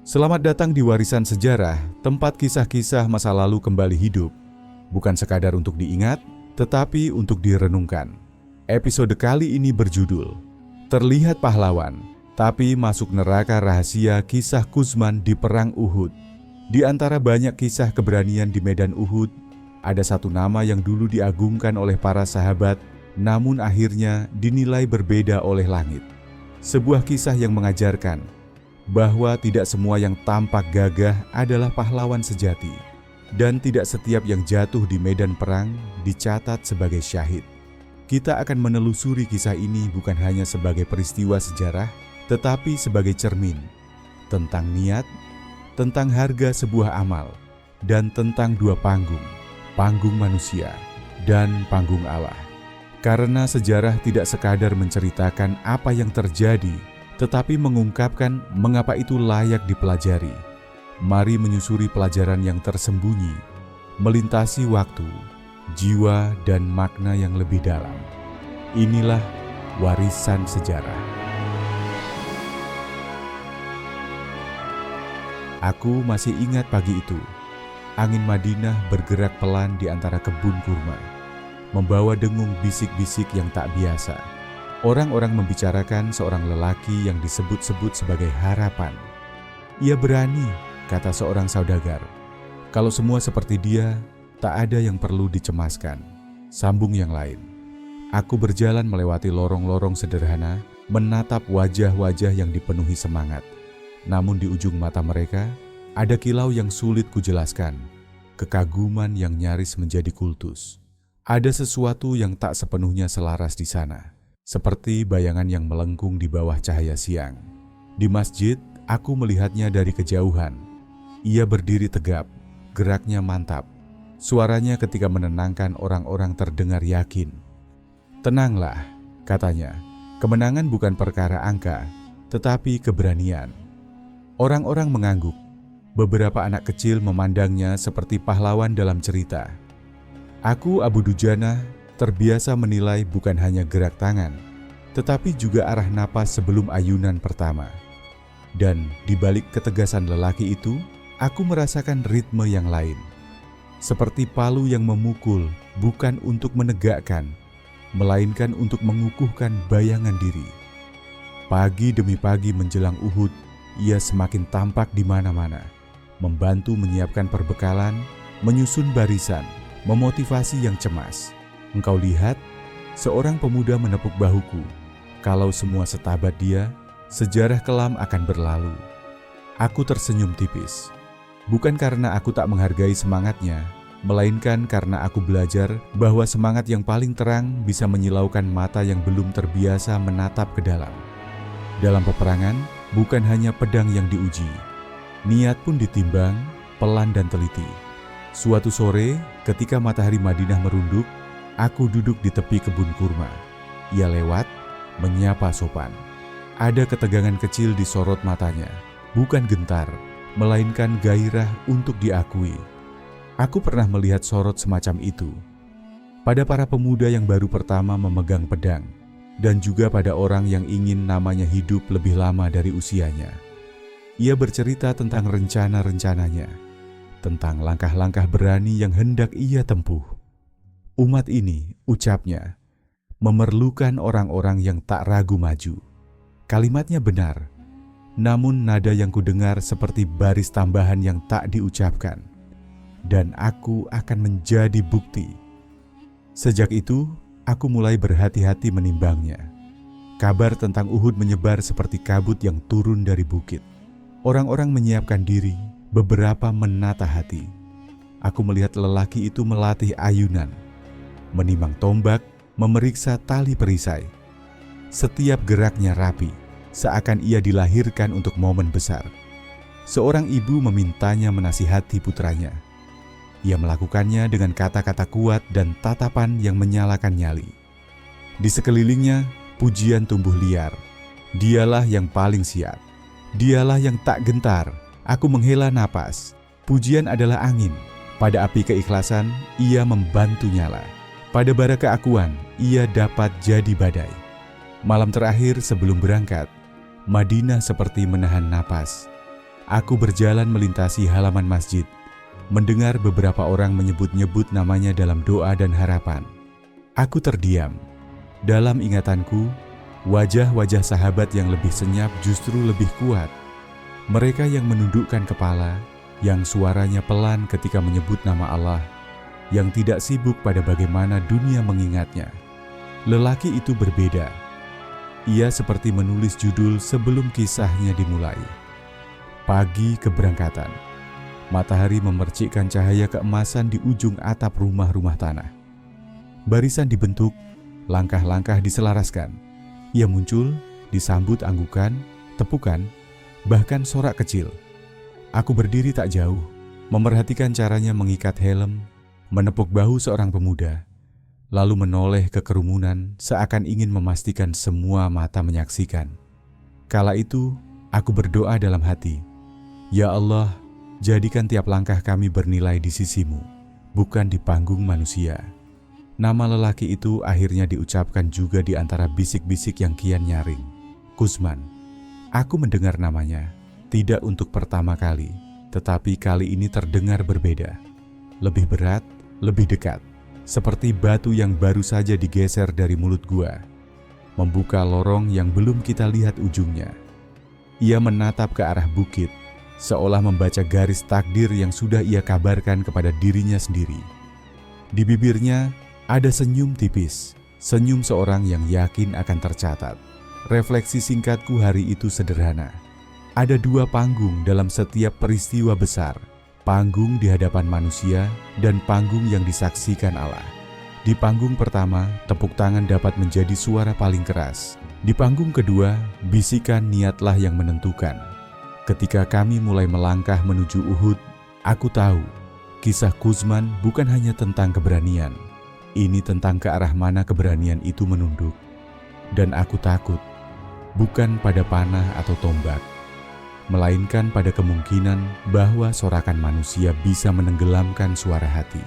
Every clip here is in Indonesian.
Selamat datang di Warisan Sejarah, tempat kisah-kisah masa lalu kembali hidup. Bukan sekadar untuk diingat, tetapi untuk direnungkan. Episode kali ini berjudul Terlihat Pahlawan, tapi Masuk Neraka Rahasia Kisah Kuzman di Perang Uhud. Di antara banyak kisah keberanian di medan Uhud, ada satu nama yang dulu diagungkan oleh para sahabat, namun akhirnya dinilai berbeda oleh langit. Sebuah kisah yang mengajarkan bahwa tidak semua yang tampak gagah adalah pahlawan sejati, dan tidak setiap yang jatuh di medan perang dicatat sebagai syahid. Kita akan menelusuri kisah ini bukan hanya sebagai peristiwa sejarah, tetapi sebagai cermin tentang niat, tentang harga sebuah amal, dan tentang dua panggung, panggung manusia dan panggung Allah. Karena sejarah tidak sekadar menceritakan apa yang terjadi, tetapi mengungkapkan mengapa itu layak dipelajari. Mari menyusuri pelajaran yang tersembunyi, melintasi waktu, jiwa, dan makna yang lebih dalam. Inilah Warisan Sejarah. Aku masih ingat pagi itu. Angin Madinah bergerak pelan di antara kebun kurma, membawa dengung bisik-bisik yang tak biasa. Orang-orang membicarakan seorang lelaki yang disebut-sebut sebagai harapan. Ia berani, kata seorang saudagar. Kalau semua seperti dia, tak ada yang perlu dicemaskan. Sambung yang lain. Aku berjalan melewati lorong-lorong sederhana, menatap wajah-wajah yang dipenuhi semangat. Namun di ujung mata mereka, ada kilau yang sulit kujelaskan. Kekaguman yang nyaris menjadi kultus. Ada sesuatu yang tak sepenuhnya selaras di sana. Seperti bayangan yang melengkung di bawah cahaya siang. Di masjid, aku melihatnya dari kejauhan. Ia berdiri tegap, geraknya mantap. Suaranya ketika menenangkan orang-orang terdengar yakin. Tenanglah, katanya. Kemenangan bukan perkara angka, tetapi keberanian. Orang-orang mengangguk. Beberapa anak kecil memandangnya seperti pahlawan dalam cerita. Aku, Abu Dujana, terbiasa menilai bukan hanya gerak tangan, tetapi juga arah napas sebelum ayunan pertama. Dan di balik ketegasan lelaki itu, aku merasakan ritme yang lain. Seperti palu yang memukul bukan untuk menegakkan, melainkan untuk mengukuhkan bayangan diri. Pagi demi pagi menjelang Uhud, ia semakin tampak di mana-mana, membantu menyiapkan perbekalan, menyusun barisan, memotivasi yang cemas. Engkau lihat, seorang pemuda menepuk bahuku. Kalau semua setabat dia, sejarah kelam akan berlalu. Aku tersenyum tipis. Bukan karena aku tak menghargai semangatnya, melainkan karena aku belajar bahwa semangat yang paling terang bisa menyilaukan mata yang belum terbiasa menatap ke dalam. Dalam peperangan, bukan hanya pedang yang diuji. Niat pun ditimbang, pelan dan teliti. Suatu sore, ketika matahari Madinah merunduk, aku duduk di tepi kebun kurma. Ia lewat, menyapa sopan. Ada ketegangan kecil di sorot matanya, bukan gentar, melainkan gairah untuk diakui. Aku pernah melihat sorot semacam itu pada para pemuda yang baru pertama memegang pedang, dan juga pada orang yang ingin namanya hidup lebih lama dari usianya. Ia bercerita tentang rencana-rencananya, tentang langkah-langkah berani yang hendak ia tempuh. Umat ini, ucapnya, memerlukan orang-orang yang tak ragu maju. Kalimatnya benar, namun nada yang kudengar seperti baris tambahan yang tak diucapkan. Dan aku akan menjadi bukti. Sejak itu, aku mulai berhati-hati menimbangnya. Kabar tentang Uhud menyebar seperti kabut yang turun dari bukit. Orang-orang menyiapkan diri, beberapa menata hati. Aku melihat lelaki itu melatih ayunan, menimang tombak, memeriksa tali perisai. Setiap geraknya rapi, seakan ia dilahirkan untuk momen besar. Seorang ibu memintanya menasihati putranya. Ia melakukannya dengan kata-kata kuat dan tatapan yang menyalakan nyali. Di sekelilingnya, pujian tumbuh liar. Dialah yang paling siap. Dialah yang tak gentar. Aku menghela napas. Pujian adalah angin. Pada api keikhlasan, ia membantu nyala. Pada bara keakuan, ia dapat jadi badai. Malam terakhir sebelum berangkat, Madinah seperti menahan napas. Aku berjalan melintasi halaman masjid, mendengar beberapa orang menyebut-nyebut namanya dalam doa dan harapan. Aku terdiam. Dalam ingatanku, wajah-wajah sahabat yang lebih senyap justru lebih kuat. Mereka yang menundukkan kepala, yang suaranya pelan ketika menyebut nama Allah, yang tidak sibuk pada bagaimana dunia mengingatnya. Lelaki itu berbeda. Ia seperti menulis judul sebelum kisahnya dimulai. Pagi keberangkatan. Matahari memercikkan cahaya keemasan di ujung atap rumah-rumah tanah. Barisan dibentuk, langkah-langkah diselaraskan. Ia muncul, disambut anggukan, tepukan, bahkan sorak kecil. Aku berdiri tak jauh, memerhatikan caranya mengikat helm, menepuk bahu seorang pemuda, lalu menoleh ke kerumunan seakan ingin memastikan semua mata menyaksikan. Kala itu, aku berdoa dalam hati, "Ya Allah, jadikan tiap langkah kami bernilai di sisimu, bukan di panggung manusia." Nama lelaki itu akhirnya diucapkan juga di antara bisik-bisik yang kian nyaring. Kuzman. Aku mendengar namanya, tidak untuk pertama kali, tetapi kali ini terdengar berbeda. Lebih berat, lebih dekat, seperti batu yang baru saja digeser dari mulut gua, membuka lorong yang belum kita lihat ujungnya. Ia menatap ke arah bukit, seolah membaca garis takdir yang sudah ia kabarkan kepada dirinya sendiri. Di bibirnya ada senyum tipis, senyum seorang yang yakin akan tercatat. Refleksi singkatku hari itu sederhana. Ada dua panggung dalam setiap peristiwa besar, panggung di hadapan manusia dan panggung yang disaksikan Allah. Di panggung pertama, tepuk tangan dapat menjadi suara paling keras. Di panggung kedua, bisikan niatlah yang menentukan. Ketika kami mulai melangkah menuju Uhud, aku tahu kisah Kuzman bukan hanya tentang keberanian. Ini tentang ke arah mana keberanian itu menunduk. Dan aku takut, bukan pada panah atau tombak, melainkan pada kemungkinan bahwa sorakan manusia bisa menenggelamkan suara hati.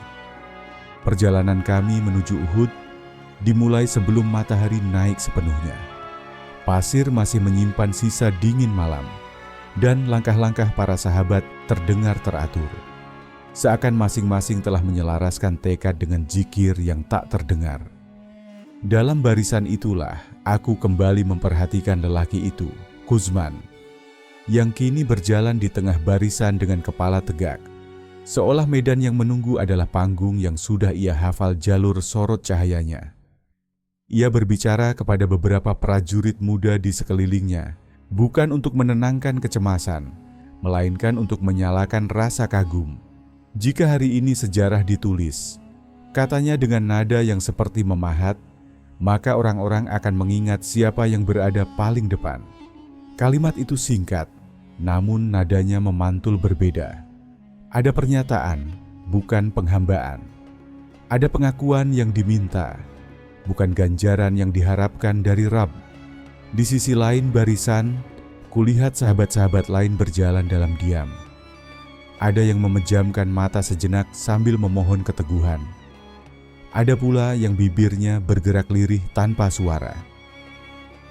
Perjalanan kami menuju Uhud dimulai sebelum matahari naik sepenuhnya. Pasir masih menyimpan sisa dingin malam, dan langkah-langkah para sahabat terdengar teratur. Seakan masing-masing telah menyelaraskan tekad dengan zikir yang tak terdengar. Dalam barisan itulah aku kembali memperhatikan lelaki itu, Kuzman, yang kini berjalan di tengah barisan dengan kepala tegak, seolah medan yang menunggu adalah panggung yang sudah ia hafal jalur sorot cahayanya. Ia berbicara kepada beberapa prajurit muda di sekelilingnya, bukan untuk menenangkan kecemasan, melainkan untuk menyalakan rasa kagum. Jika hari ini sejarah ditulis, katanya dengan nada yang seperti memahat, maka orang-orang akan mengingat siapa yang berada paling depan. Kalimat itu singkat, namun nadanya memantul berbeda. Ada pernyataan, bukan penghambaan. Ada pengakuan yang diminta, bukan ganjaran yang diharapkan dari Rabb. Di sisi lain barisan, kulihat sahabat-sahabat lain berjalan dalam diam. Ada yang memejamkan mata sejenak sambil memohon keteguhan. Ada pula yang bibirnya bergerak lirih tanpa suara.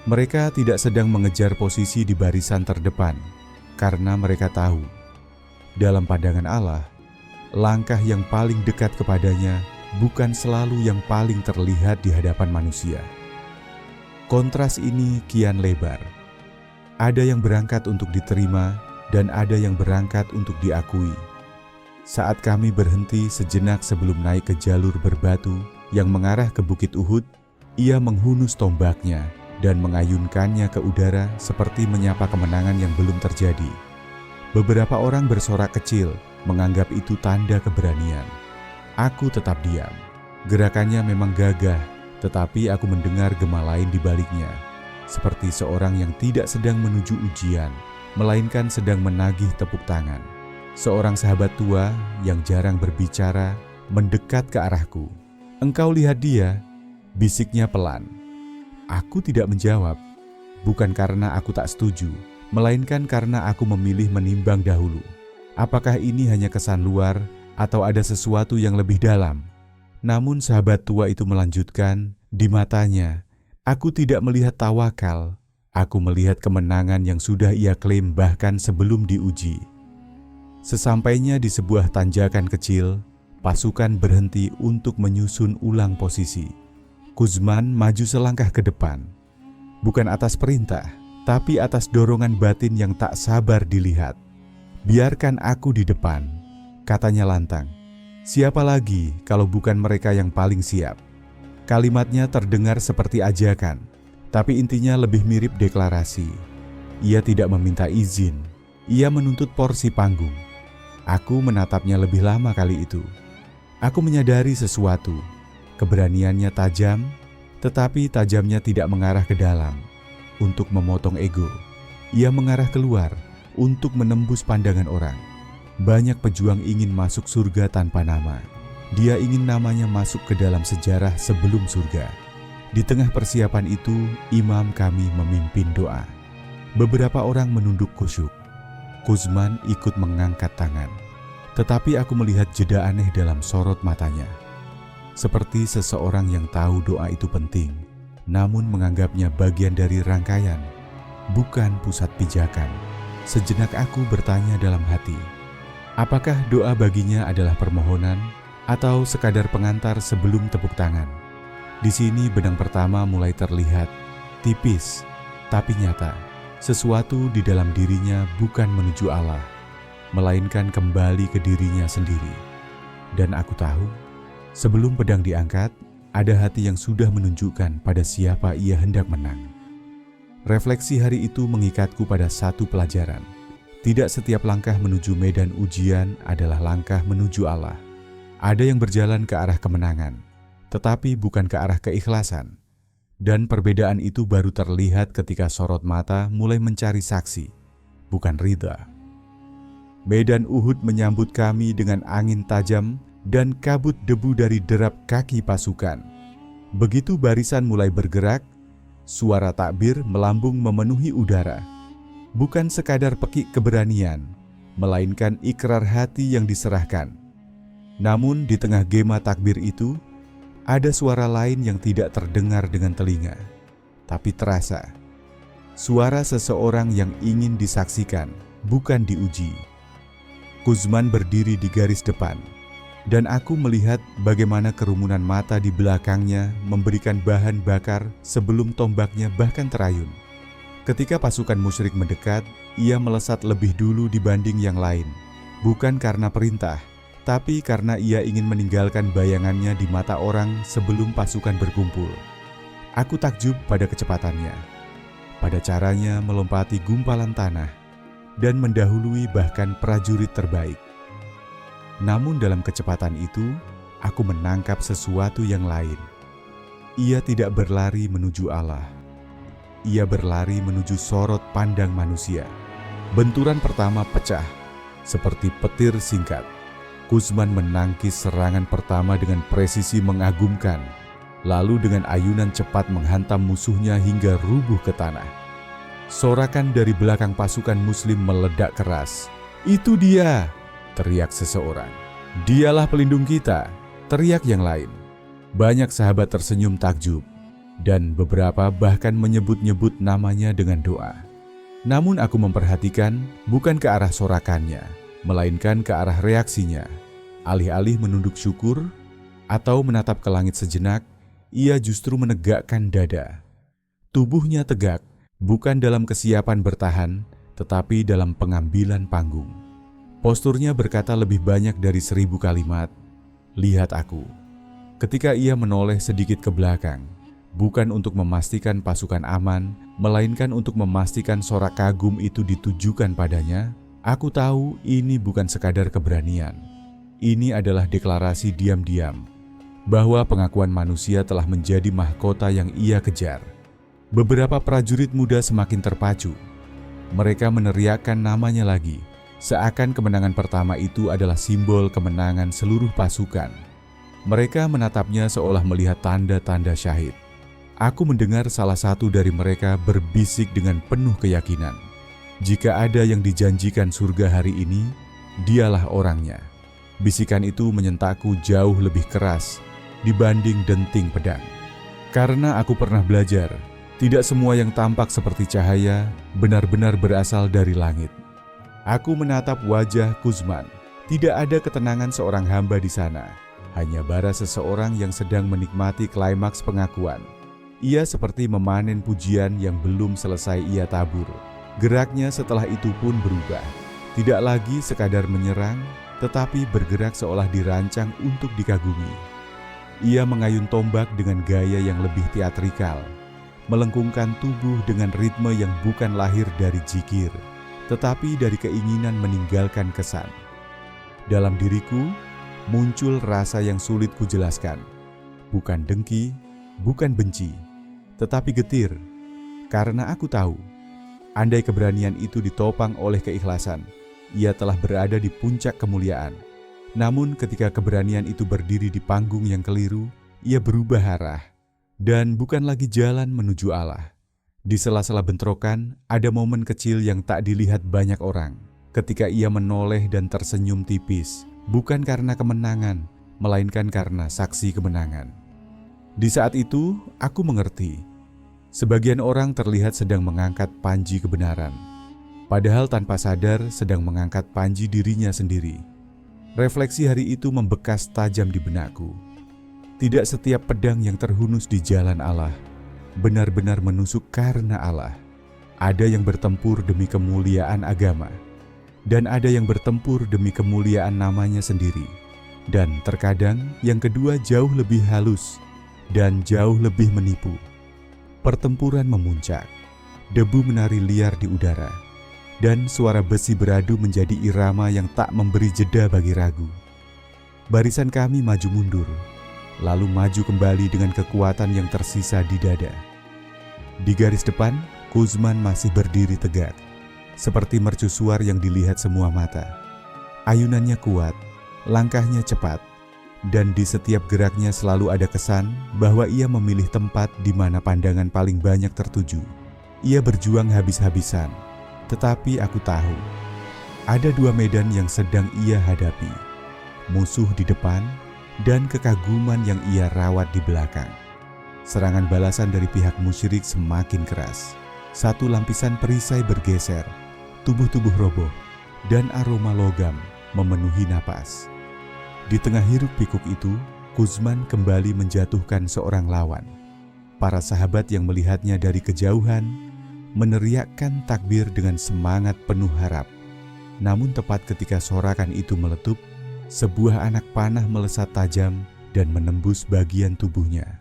Mereka tidak sedang mengejar posisi di barisan terdepan, karena mereka tahu, dalam pandangan Allah, langkah yang paling dekat kepadanya bukan selalu yang paling terlihat di hadapan manusia. Kontras ini kian lebar. Ada yang berangkat untuk diterima dan ada yang berangkat untuk diakui. Saat kami berhenti sejenak sebelum naik ke jalur berbatu yang mengarah ke Bukit Uhud, ia menghunus tombaknya dan mengayunkannya ke udara seperti menyapa kemenangan yang belum terjadi. Beberapa orang bersorak kecil menganggap itu tanda keberanian. Aku tetap diam. Gerakannya memang gagah, tetapi aku mendengar gema lain di baliknya, seperti seorang yang tidak sedang menuju ujian, melainkan sedang menagih tepuk tangan. Seorang sahabat tua yang jarang berbicara mendekat ke arahku. "Engkau lihat dia?" bisiknya pelan. Aku tidak menjawab, bukan karena aku tak setuju, melainkan karena aku memilih menimbang dahulu. Apakah ini hanya kesan luar atau ada sesuatu yang lebih dalam? Namun sahabat tua itu melanjutkan, di matanya, aku tidak melihat tawakal, Aku melihat kemenangan yang sudah ia klaim bahkan sebelum diuji. Sesampainya di sebuah tanjakan kecil, pasukan berhenti untuk menyusun ulang posisi. Kuzman maju selangkah ke depan, bukan atas perintah, tapi atas dorongan batin yang tak sabar dilihat. "Biarkan aku di depan," katanya lantang. "Siapa lagi kalau bukan mereka yang paling siap?" Kalimatnya terdengar seperti ajakan, tapi intinya lebih mirip deklarasi. Ia tidak meminta izin, ia menuntut porsi panggung. Aku menatapnya lebih lama kali itu. Aku menyadari sesuatu. Keberaniannya tajam, tetapi tajamnya tidak mengarah ke dalam untuk memotong ego. Ia mengarah keluar untuk menembus pandangan orang. Banyak pejuang ingin masuk surga tanpa nama. Dia ingin namanya masuk ke dalam sejarah sebelum surga. Di tengah persiapan itu, imam kami memimpin doa. Beberapa orang menunduk khusyuk. Kuzman ikut mengangkat tangan. Tetapi aku melihat jeda aneh dalam sorot matanya. Seperti seseorang yang tahu doa itu penting, namun menganggapnya bagian dari rangkaian, bukan pusat pijakan. Sejenak aku bertanya dalam hati, apakah doa baginya adalah permohonan atau sekadar pengantar sebelum tepuk tangan? Di sini benang pertama mulai terlihat, tipis tapi nyata. Sesuatu di dalam dirinya bukan menuju Allah, melainkan kembali ke dirinya sendiri. Dan aku tahu, sebelum pedang diangkat, ada hati yang sudah menunjukkan pada siapa ia hendak menang. Refleksi hari itu mengikatku pada satu pelajaran. Tidak setiap langkah menuju medan ujian adalah langkah menuju Allah. Ada yang berjalan ke arah kemenangan, tetapi bukan ke arah keikhlasan. Dan perbedaan itu baru terlihat ketika sorot mata mulai mencari saksi, bukan ridha. Medan Uhud menyambut kami dengan angin tajam dan kabut debu dari derap kaki pasukan. Begitu barisan mulai bergerak, suara takbir melambung memenuhi udara. Bukan sekadar pekik keberanian, melainkan ikrar hati yang diserahkan. Namun di tengah gema takbir itu, ada suara lain yang tidak terdengar dengan telinga, tapi terasa. Suara seseorang yang ingin disaksikan, bukan diuji. Kuzman berdiri di garis depan, dan aku melihat bagaimana kerumunan mata di belakangnya memberikan bahan bakar sebelum tombaknya bahkan terayun. Ketika pasukan musyrik mendekat, ia melesat lebih dulu dibanding yang lain, bukan karena perintah, tapi karena ia ingin meninggalkan bayangannya di mata orang sebelum pasukan berkumpul. Aku takjub pada kecepatannya, pada caranya melompati gumpalan tanah, dan mendahului bahkan prajurit terbaik. Namun dalam kecepatan itu, aku menangkap sesuatu yang lain. Ia tidak berlari menuju Allah. Ia berlari menuju sorot pandang manusia. Benturan pertama pecah, seperti petir singkat. Kuzman menangkis serangan pertama dengan presisi mengagumkan, lalu dengan ayunan cepat menghantam musuhnya hingga rubuh ke tanah. Sorakan dari belakang pasukan muslim meledak keras. "Itu dia!" teriak seseorang. "Dialah pelindung kita!" teriak yang lain. Banyak sahabat tersenyum takjub, dan beberapa bahkan menyebut-nyebut namanya dengan doa. Namun aku memperhatikan bukan ke arah sorakannya, melainkan ke arah reaksinya. Alih-alih menunduk syukur atau menatap ke langit sejenak, ia justru menegakkan dada. Tubuhnya tegak, bukan dalam kesiapan bertahan, tetapi dalam pengambilan panggung. Posturnya berkata lebih banyak dari 1000 kalimat, "Lihat aku." Ketika ia menoleh sedikit ke belakang, bukan untuk memastikan pasukan aman, melainkan untuk memastikan sorak kagum itu ditujukan padanya, aku tahu ini bukan sekadar keberanian. Ini adalah deklarasi diam-diam bahwa pengakuan manusia telah menjadi mahkota yang ia kejar. Beberapa prajurit muda semakin terpacu. Mereka meneriakkan namanya lagi, seakan kemenangan pertama itu adalah simbol kemenangan seluruh pasukan. Mereka menatapnya seolah melihat tanda-tanda syahid. Aku mendengar salah satu dari mereka berbisik dengan penuh keyakinan, "Jika ada yang dijanjikan surga hari ini, dialah orangnya." Bisikan itu menyentakku jauh lebih keras dibanding denting pedang. Karena aku pernah belajar, Tidak semua yang tampak seperti cahaya benar-benar berasal dari langit. Aku menatap wajah Kuzman. Tidak ada ketenangan seorang hamba di sana. Hanya bara seseorang yang sedang menikmati klimaks pengakuan. Ia seperti memanen pujian yang belum selesai ia tabur. Geraknya setelah itu pun berubah. Tidak lagi sekadar menyerang, tetapi bergerak seolah dirancang untuk dikagumi. Ia mengayun tombak dengan gaya yang lebih teatrikal, melengkungkan tubuh dengan ritme yang bukan lahir dari jikir, tetapi dari keinginan meninggalkan kesan. Dalam diriku, muncul rasa yang sulit kujelaskan. Bukan dengki, bukan benci, tetapi getir. Karena aku tahu, andai keberanian itu ditopang oleh keikhlasan, ia telah berada di puncak kemuliaan. Namun ketika keberanian itu berdiri di panggung yang keliru, ia berubah arah. Dan bukan lagi jalan menuju Allah. Di sela-sela bentrokan, ada momen kecil yang tak dilihat banyak orang. Ketika ia menoleh dan tersenyum tipis, bukan karena kemenangan, melainkan karena saksi kemenangan. Di saat itu, aku mengerti. Sebagian orang terlihat sedang mengangkat panji kebenaran, padahal tanpa sadar sedang mengangkat panji dirinya sendiri. Refleksi hari itu membekas tajam di benakku. Tidak setiap pedang yang terhunus di jalan Allah benar-benar menusuk karena Allah. Ada yang bertempur demi kemuliaan agama, dan ada yang bertempur demi kemuliaan namanya sendiri. Dan terkadang yang kedua jauh lebih halus dan jauh lebih menipu. Pertempuran memuncak, debu menari liar di udara, dan suara besi beradu menjadi irama yang tak memberi jeda bagi ragu. Barisan kami maju mundur, lalu maju kembali dengan kekuatan yang tersisa di dada. Di garis depan, Kuzman masih berdiri tegak, seperti mercusuar yang dilihat semua mata. Ayunannya kuat, langkahnya cepat, dan di setiap geraknya selalu ada kesan bahwa ia memilih tempat di mana pandangan paling banyak tertuju. Ia berjuang habis-habisan, tetapi aku tahu, ada dua medan yang sedang ia hadapi. Musuh di depan, dan kekaguman yang ia rawat di belakang. Serangan balasan dari pihak musyrik semakin keras. Satu lapisan perisai bergeser, tubuh-tubuh roboh, dan aroma logam memenuhi napas. Di tengah hiruk pikuk itu, Kuzman kembali menjatuhkan seorang lawan. Para sahabat yang melihatnya dari kejauhan meneriakkan takbir dengan semangat penuh harap. Namun tepat ketika sorakan itu meletup, sebuah anak panah melesat tajam dan menembus bagian tubuhnya.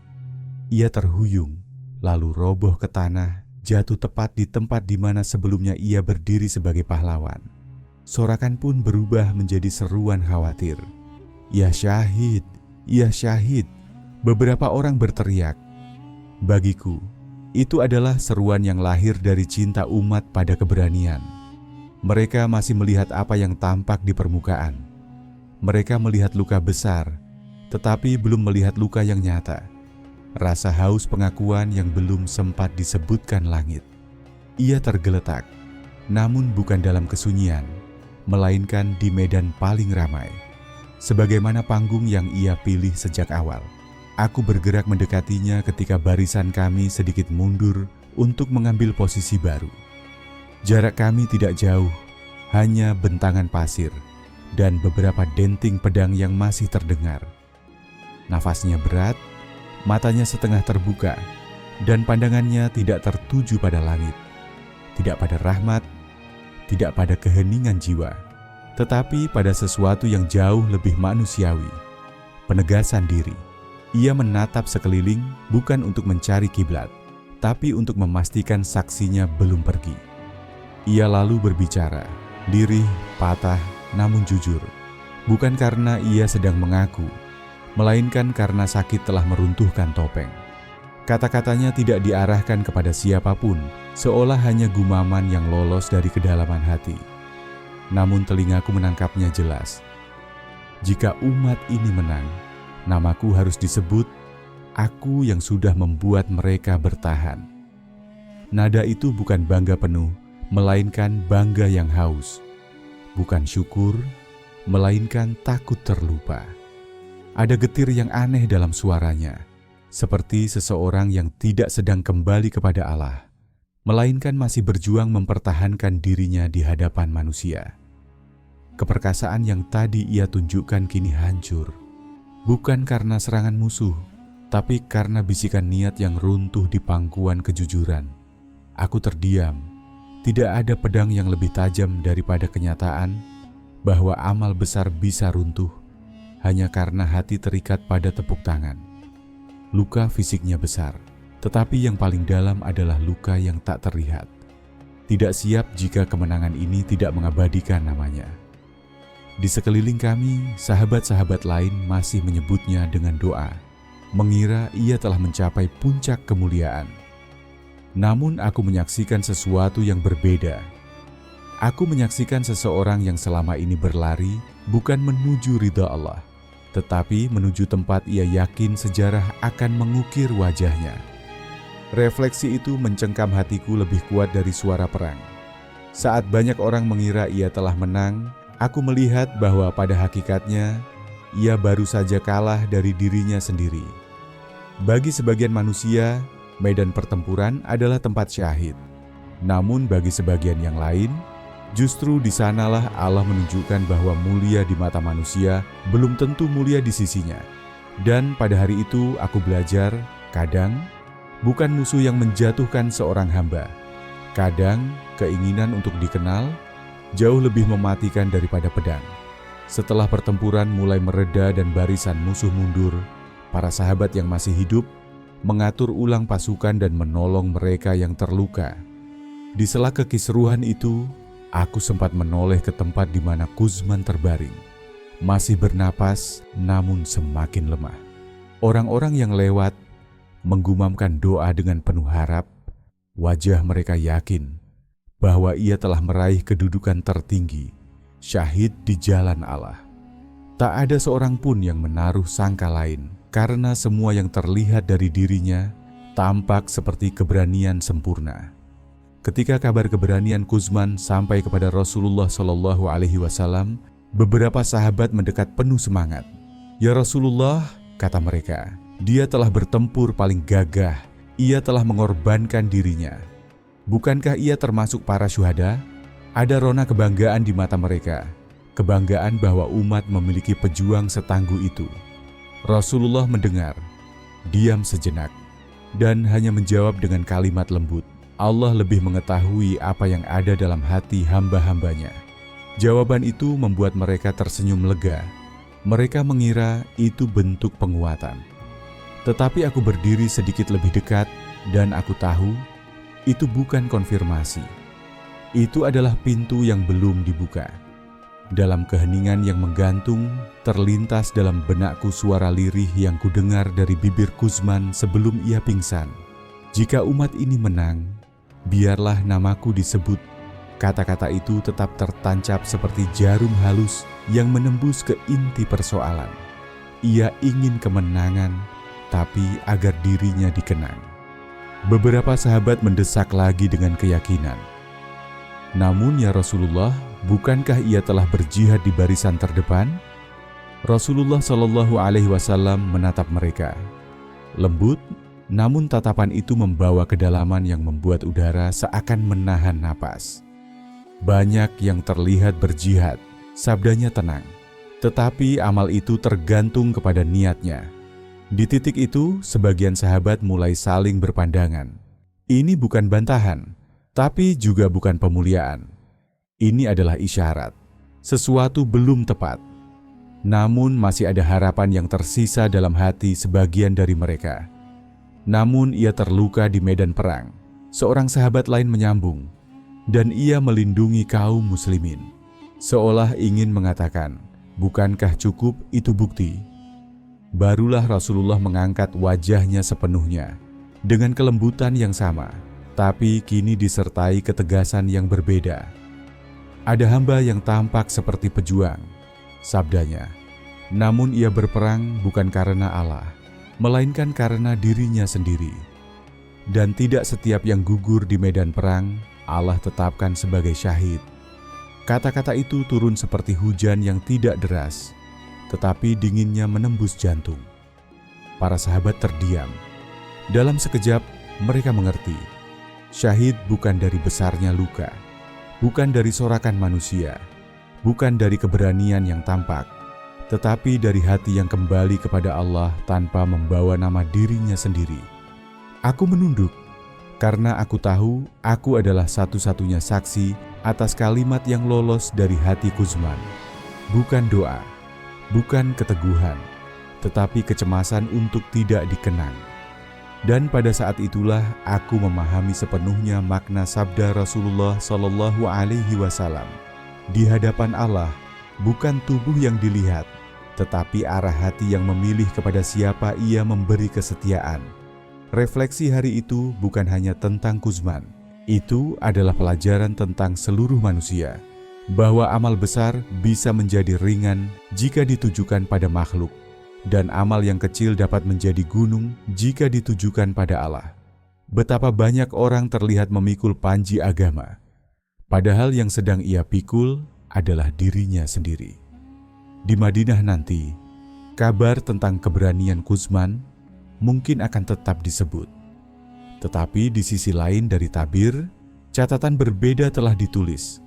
Ia terhuyung, lalu roboh ke tanah, jatuh tepat di tempat di mana sebelumnya ia berdiri sebagai pahlawan. Sorakan pun berubah menjadi seruan khawatir. "Ya syahid, ya syahid!" Beberapa orang berteriak. Bagiku, itu adalah seruan yang lahir dari cinta umat pada keberanian. Mereka masih melihat apa yang tampak di permukaan. Mereka melihat luka besar, tetapi belum melihat luka yang nyata. Rasa haus pengakuan yang belum sempat disebutkan langit. Ia tergeletak, namun bukan dalam kesunyian, melainkan di medan paling ramai. Sebagaimana panggung yang ia pilih sejak awal. Aku bergerak mendekatinya ketika barisan kami sedikit mundur untuk mengambil posisi baru. Jarak kami tidak jauh, hanya bentangan pasir dan beberapa denting pedang yang masih terdengar. Nafasnya berat, matanya setengah terbuka, dan pandangannya tidak tertuju pada langit, tidak pada rahmat, tidak pada keheningan jiwa, tetapi pada sesuatu yang jauh lebih manusiawi, penegasan diri. Ia menatap sekeliling bukan untuk mencari kiblat, tapi untuk memastikan saksinya belum pergi. Ia lalu berbicara, lirih, patah, namun jujur, bukan karena ia sedang mengaku, melainkan karena sakit telah meruntuhkan topeng. Kata-katanya tidak diarahkan kepada siapapun, seolah hanya gumaman yang lolos dari kedalaman hati. Namun telingaku menangkapnya jelas. Jika umat ini menang, namaku harus disebut, aku yang sudah membuat mereka bertahan. Nada itu bukan bangga penuh, melainkan bangga yang haus. Bukan syukur, melainkan takut terlupa. Ada getir yang aneh dalam suaranya, seperti seseorang yang tidak sedang kembali kepada Allah, melainkan masih berjuang mempertahankan dirinya di hadapan manusia. Keperkasaan yang tadi ia tunjukkan kini hancur, bukan karena serangan musuh, tapi karena bisikan niat yang runtuh di pangkuan kejujuran. Aku terdiam. Tidak ada pedang yang lebih tajam daripada kenyataan bahwa amal besar bisa runtuh hanya karena hati terikat pada tepuk tangan. Luka fisiknya besar, tetapi yang paling dalam adalah luka yang tak terlihat. Tidak siap jika kemenangan ini tidak mengabadikan namanya. Di sekeliling kami, sahabat-sahabat lain masih menyebutnya dengan doa, mengira ia telah mencapai puncak kemuliaan. Namun aku menyaksikan sesuatu yang berbeda. Aku menyaksikan seseorang yang selama ini berlari bukan menuju ridha Allah, tetapi menuju tempat ia yakin sejarah akan mengukir wajahnya. Refleksi itu mencengkam hatiku lebih kuat dari suara perang. Saat banyak orang mengira ia telah menang, aku melihat bahwa pada hakikatnya ia baru saja kalah dari dirinya sendiri. Bagi sebagian manusia, medan pertempuran adalah tempat syahid. Namun bagi sebagian yang lain, justru di sanalah Allah menunjukkan bahwa mulia di mata manusia belum tentu mulia di sisinya. Dan pada hari itu aku belajar, kadang bukan musuh yang menjatuhkan seorang hamba. Kadang keinginan untuk dikenal jauh lebih mematikan daripada pedang. Setelah pertempuran mulai mereda dan barisan musuh mundur, para sahabat yang masih hidup mengatur ulang pasukan dan menolong mereka yang terluka. Di sela kekisruhan itu, aku sempat menoleh ke tempat di mana Kuzman terbaring. Masih bernapas, namun semakin lemah. Orang-orang yang lewat menggumamkan doa dengan penuh harap. Wajah mereka yakin bahwa ia telah meraih kedudukan tertinggi, syahid di jalan Allah. Tak ada seorang pun yang menaruh sangka lain, karena semua yang terlihat dari dirinya tampak seperti keberanian sempurna. Ketika kabar keberanian Kuzman sampai kepada Rasulullah Shallallahu Alaihi Wasallam, beberapa sahabat mendekat penuh semangat. Ya Rasulullah, kata mereka, dia telah bertempur paling gagah, ia telah mengorbankan dirinya. Bukankah ia termasuk para syuhada? Ada rona kebanggaan di mata mereka, kebanggaan bahwa umat memiliki pejuang setangguh itu. Rasulullah mendengar, diam sejenak, dan hanya menjawab dengan kalimat lembut, Allah lebih mengetahui apa yang ada dalam hati hamba-hambanya. Jawaban itu membuat mereka tersenyum lega. Mereka mengira itu bentuk penguatan. Tetapi aku berdiri sedikit lebih dekat dan aku tahu itu bukan konfirmasi. Itu adalah pintu yang belum dibuka. Dalam keheningan yang menggantung, terlintas dalam benakku suara lirih yang kudengar dari bibir Kuzman sebelum ia pingsan. Jika umat ini menang, biarlah namaku disebut. Kata-kata itu tetap tertancap seperti jarum halus yang menembus ke inti persoalan. Ia ingin kemenangan, tapi agar dirinya dikenang. Beberapa sahabat mendesak lagi dengan keyakinan. Namun ya Rasulullah, bukankah ia telah berjihad di barisan terdepan? Rasulullah Shallallahu Alaihi Wasallam menatap mereka. Lembut, namun tatapan itu membawa kedalaman yang membuat udara seakan menahan napas. Banyak yang terlihat berjihad, sabdanya tenang. Tetapi amal itu tergantung kepada niatnya. Di titik itu, sebagian sahabat mulai saling berpandangan. Ini bukan bantahan, tapi juga bukan pemuliaan. Ini adalah isyarat. Sesuatu belum tepat. Namun masih ada harapan yang tersisa dalam hati sebagian dari mereka. Namun ia terluka di medan perang. Seorang sahabat lain menyambung, dan ia melindungi kaum muslimin. Seolah ingin mengatakan, bukankah cukup itu bukti? Barulah Rasulullah mengangkat wajahnya sepenuhnya, dengan kelembutan yang sama, tapi kini disertai ketegasan yang berbeda. Ada hamba yang tampak seperti pejuang, sabdanya, namun ia berperang bukan karena Allah, melainkan karena dirinya sendiri. Dan tidak setiap yang gugur di medan perang Allah tetapkan sebagai syahid. Kata-kata itu turun seperti hujan yang tidak deras, tetapi dinginnya menembus jantung. para sahabat terdiam. Dalam sekejap, mereka mengerti. Syahid bukan dari besarnya luka, bukan dari sorakan manusia, bukan dari keberanian yang tampak, tetapi dari hati yang kembali kepada Allah tanpa membawa nama dirinya sendiri. Aku menunduk, karena aku tahu aku adalah satu-satunya saksi atas kalimat yang lolos dari hati Kuzman. Bukan doa, bukan keteguhan, tetapi kecemasan untuk tidak dikenang. Dan pada saat itulah aku memahami sepenuhnya makna sabda Rasulullah Shallallahu Alaihi Wasallam. Di hadapan Allah, bukan tubuh yang dilihat, tetapi arah hati yang memilih kepada siapa ia memberi kesetiaan. Refleksi hari itu bukan hanya tentang Kuzman. Itu adalah pelajaran tentang seluruh manusia, bahwa amal besar bisa menjadi ringan jika ditujukan pada makhluk, dan amal yang kecil dapat menjadi gunung jika ditujukan pada Allah. Betapa banyak orang terlihat memikul panji agama, padahal yang sedang ia pikul adalah dirinya sendiri. Di Madinah nanti, kabar tentang keberanian Kuzman mungkin akan tetap disebut. Tetapi di sisi lain dari tabir, catatan berbeda telah ditulis.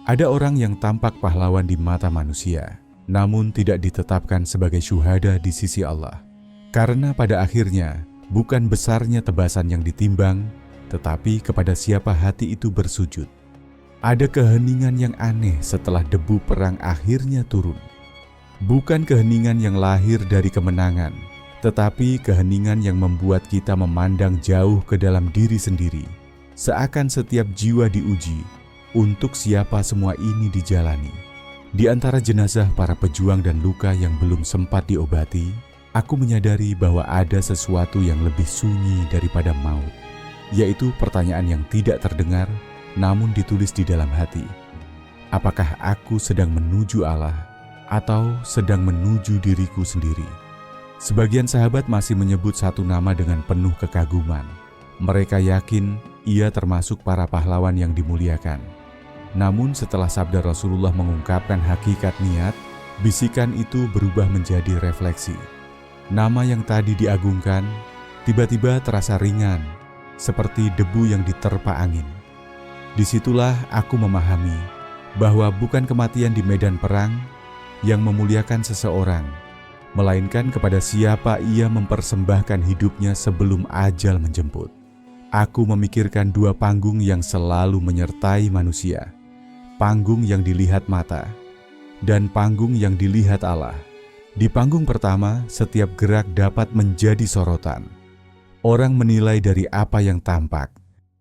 Ada orang yang tampak pahlawan di mata manusia, namun tidak ditetapkan sebagai syuhada di sisi Allah. Karena pada akhirnya, bukan besarnya tebasan yang ditimbang, tetapi kepada siapa hati itu bersujud. Ada keheningan yang aneh setelah debu perang akhirnya turun. Bukan keheningan yang lahir dari kemenangan, tetapi keheningan yang membuat kita memandang jauh ke dalam diri sendiri, seakan setiap jiwa diuji untuk siapa semua ini dijalani. Di antara jenazah para pejuang dan luka yang belum sempat diobati, aku menyadari bahwa ada sesuatu yang lebih sunyi daripada maut, yaitu pertanyaan yang tidak terdengar namun ditulis di dalam hati. Apakah aku sedang menuju Allah atau sedang menuju diriku sendiri? Sebagian sahabat masih menyebut satu nama dengan penuh kekaguman. Mereka yakin ia termasuk para pahlawan yang dimuliakan. Namun setelah sabda Rasulullah mengungkapkan hakikat niat, bisikan itu berubah menjadi refleksi. Nama yang tadi diagungkan tiba-tiba terasa ringan, seperti debu yang diterpa angin. Disitulah aku memahami bahwa bukan kematian di medan perang yang memuliakan seseorang, melainkan kepada siapa ia mempersembahkan hidupnya sebelum ajal menjemput. Aku memikirkan dua panggung yang selalu menyertai manusia. Panggung yang dilihat mata, dan panggung yang dilihat Allah. Di panggung pertama, setiap gerak dapat menjadi sorotan. Orang menilai dari apa yang tampak,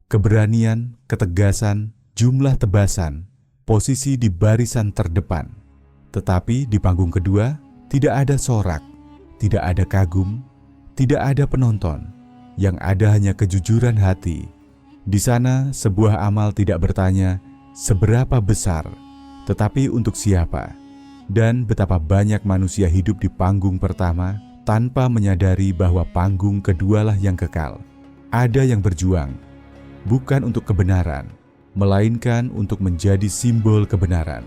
keberanian, ketegasan, jumlah tebasan, posisi di barisan terdepan. Tetapi di panggung kedua, tidak ada sorak, tidak ada kagum, tidak ada penonton. Yang ada hanya kejujuran hati. Di sana sebuah amal tidak bertanya seberapa besar, tetapi untuk siapa. Dan betapa banyak manusia hidup di panggung pertama tanpa menyadari bahwa panggung kedualah yang kekal. Ada yang berjuang, bukan untuk kebenaran, melainkan untuk menjadi simbol kebenaran.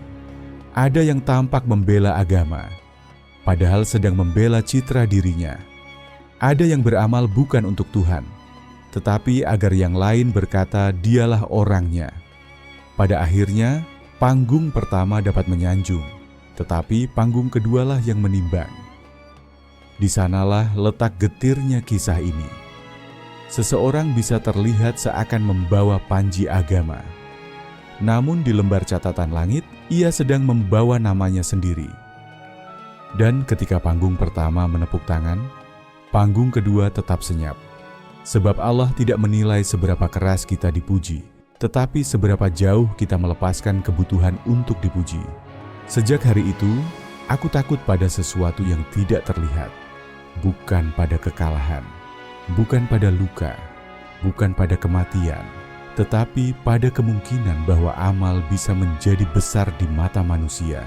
Ada yang tampak membela agama, padahal sedang membela citra dirinya. Ada yang beramal bukan untuk Tuhan, tetapi agar yang lain berkata dialah orangnya. Pada akhirnya, panggung pertama dapat menyanjung, tetapi panggung kedualah yang menimbang. Di sanalah letak getirnya kisah ini. Seseorang bisa terlihat seakan membawa panji agama, namun di lembar catatan langit, ia sedang membawa namanya sendiri. Dan ketika panggung pertama menepuk tangan, panggung kedua tetap senyap. Sebab Allah tidak menilai seberapa keras kita dipuji, tetapi seberapa jauh kita melepaskan kebutuhan untuk dipuji. Sejak hari itu, aku takut pada sesuatu yang tidak terlihat, bukan pada kekalahan, bukan pada luka, bukan pada kematian, tetapi pada kemungkinan bahwa amal bisa menjadi besar di mata manusia,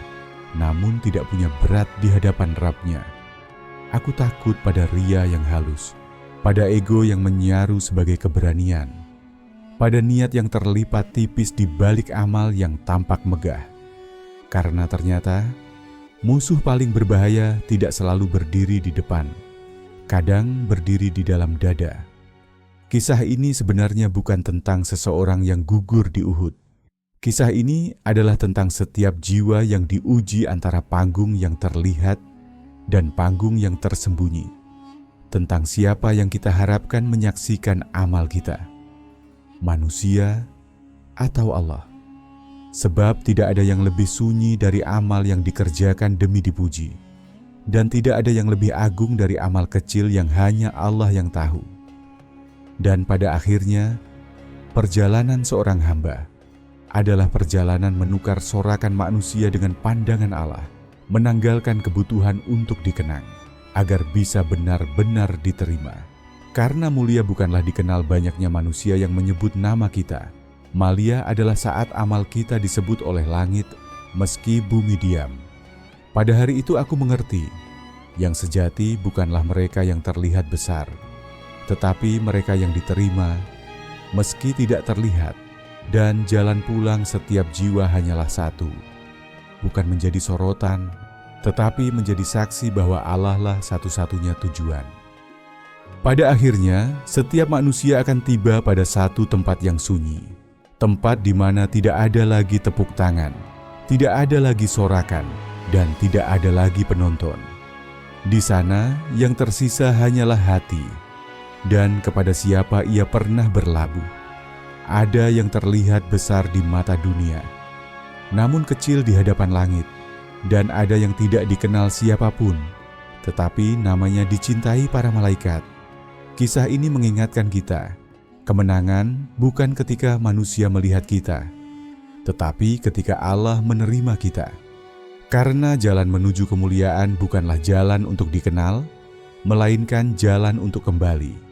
namun tidak punya berat di hadapan Rabb-Nya. Aku takut pada ria yang halus, pada ego yang menyaru sebagai keberanian, pada niat yang terlipat tipis di balik amal yang tampak megah. Karena ternyata, musuh paling berbahaya tidak selalu berdiri di depan. kadang berdiri di dalam dada. Kisah ini sebenarnya bukan tentang seseorang yang gugur di Uhud. Kisah ini adalah tentang setiap jiwa yang diuji antara panggung yang terlihat dan panggung yang tersembunyi. Tentang siapa yang kita harapkan menyaksikan amal kita, manusia atau Allah. Sebab tidak ada yang lebih sunyi dari amal yang dikerjakan demi dipuji, dan tidak ada yang lebih agung dari amal kecil yang hanya Allah yang tahu. Dan pada akhirnya, perjalanan seorang hamba adalah perjalanan menukar sorakan manusia dengan pandangan Allah, menanggalkan kebutuhan untuk dikenang, agar bisa benar-benar diterima. Karena mulia bukanlah dikenal banyaknya manusia yang menyebut nama kita. Malia adalah saat amal kita disebut oleh langit, meski bumi diam. Pada hari itu aku mengerti, yang sejati bukanlah mereka yang terlihat besar, tetapi mereka yang diterima, meski tidak terlihat. Dan jalan pulang setiap jiwa hanyalah satu, bukan menjadi sorotan, tetapi menjadi saksi bahwa Allah lah satu-satunya tujuan. Pada akhirnya, setiap manusia akan tiba pada satu tempat yang sunyi, tempat di mana tidak ada lagi tepuk tangan, tidak ada lagi sorakan, dan tidak ada lagi penonton. Di sana, yang tersisa hanyalah hati, dan kepada siapa ia pernah berlabuh. Ada yang terlihat besar di mata dunia, namun kecil di hadapan langit, dan ada yang tidak dikenal siapapun, tetapi namanya dicintai para malaikat. Kisah ini mengingatkan kita, kemenangan bukan ketika manusia melihat kita, tetapi ketika Allah menerima kita. Karena jalan menuju kemuliaan bukanlah jalan untuk dikenal, melainkan jalan untuk kembali.